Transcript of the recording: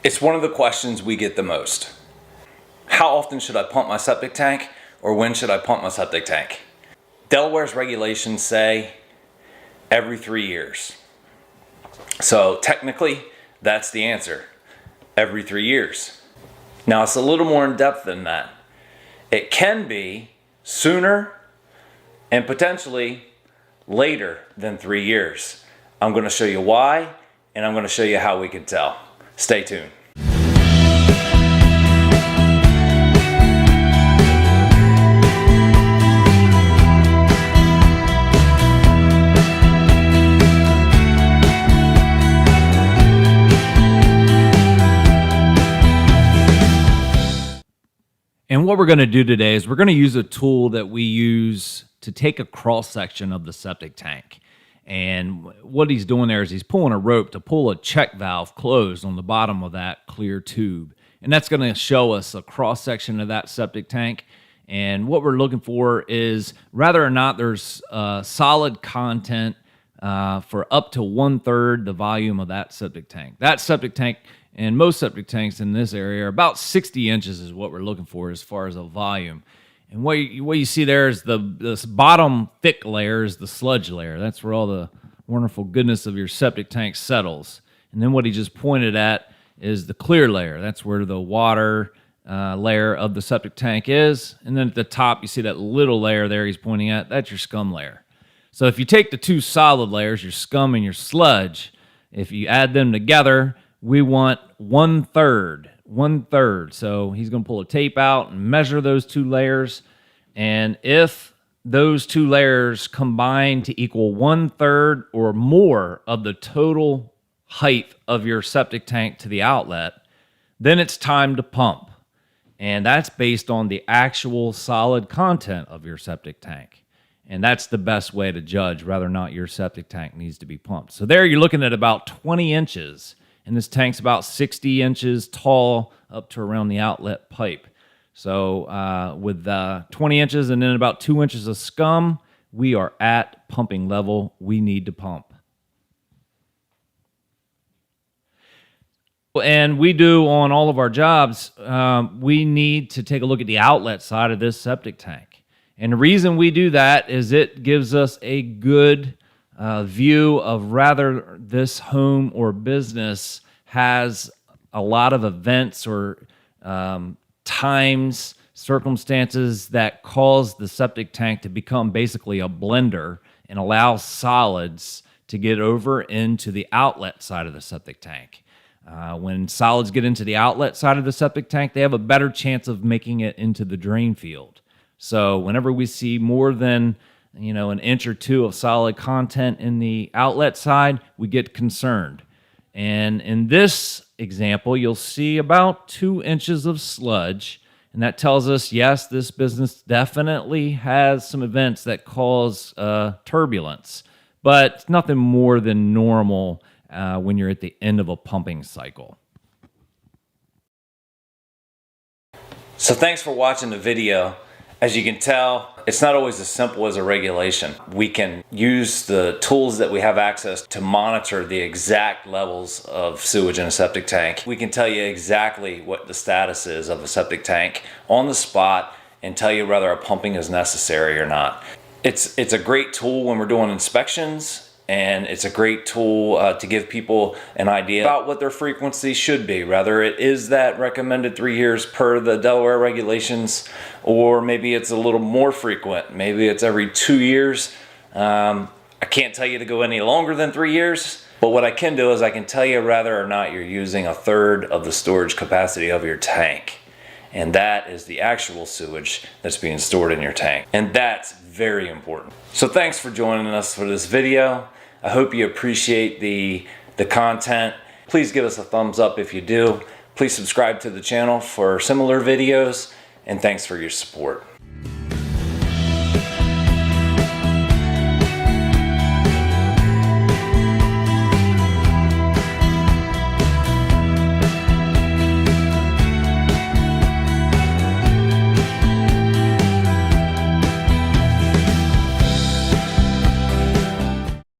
It's one of the questions we get the most. How often should I pump my septic tank, or when should I pump my septic tank? Delaware's regulations say every 3 years. So technically, that's the answer. Every 3 years. Now it's a little more in depth than that. It can be sooner and potentially later than 3 years. I'm going to show you why, and I'm going to show you how we can tell. Stay tuned. And what we're going to do today is we're going to use a tool that we use to take a cross section of the septic tank. And what he's doing there is he's pulling a rope to pull a check valve closed on the bottom of that clear tube. And that's going to show us a cross section of that septic tank. And what we're looking for is whether or not there's solid content for up to 1/3 the volume of that septic tank. That septic tank, and most septic tanks in this area, are about 60 inches is what we're looking for as far as a volume. And what you see there is this bottom thick layer is the sludge layer. That's where all the wonderful goodness of your septic tank settles. And then what he just pointed at is the clear layer. That's where the water layer of the septic tank is. And then at the top, you see that little layer there he's pointing at. That's your scum layer. So if you take the two solid layers, your scum and your sludge, if you add them together, we want 1/3. 1/3. So he's going to pull a tape out and measure those two layers. And if those two layers combine to equal 1/3 or more of the total height of your septic tank to the outlet, then it's time to pump. And that's based on the actual solid content of your septic tank. And that's the best way to judge whether or not your septic tank needs to be pumped. So there you're looking at about 20 inches. And this tank's about 60 inches tall up to around the outlet pipe. So with 20 inches and then about 2 inches of scum, we are at pumping level. We need to pump. And we do on all of our jobs, we need to take a look at the outlet side of this septic tank. And the reason we do that is it gives us a good view of whether this home or business has a lot of events or times, circumstances that cause the septic tank to become basically a blender and allow solids to get over into the outlet side of the septic tank. When solids get into the outlet side of the septic tank, they have a better chance of making it into the drain field. So whenever we see more than an inch or two of solid content in the outlet side, we get concerned. And in this example, you'll see about 2 inches of sludge. And that tells us, yes, this business definitely has some events that cause turbulence. But it's nothing more than normal when you're at the end of a pumping cycle. So thanks for watching the video. As you can tell, it's not always as simple as a regulation. We can use the tools that we have access to monitor the exact levels of sewage in a septic tank. We can tell you exactly what the status is of a septic tank on the spot and tell you whether a pumping is necessary or not. It's a great tool when we're doing inspections, and it's a great tool to give people an idea about what their frequency should be, whether it is that recommended 3 years per the Delaware regulations, or maybe it's a little more frequent. Maybe it's every 2 years. I can't tell you to go any longer than 3 years, but what I can do is I can tell you whether or not you're using 1/3 of the storage capacity of your tank. And that is the actual sewage that's being stored in your tank. And that's very important. So thanks for joining us for this video. I hope you appreciate the content. Please give us a thumbs up if you do. Please subscribe to the channel for similar videos, and thanks for your support.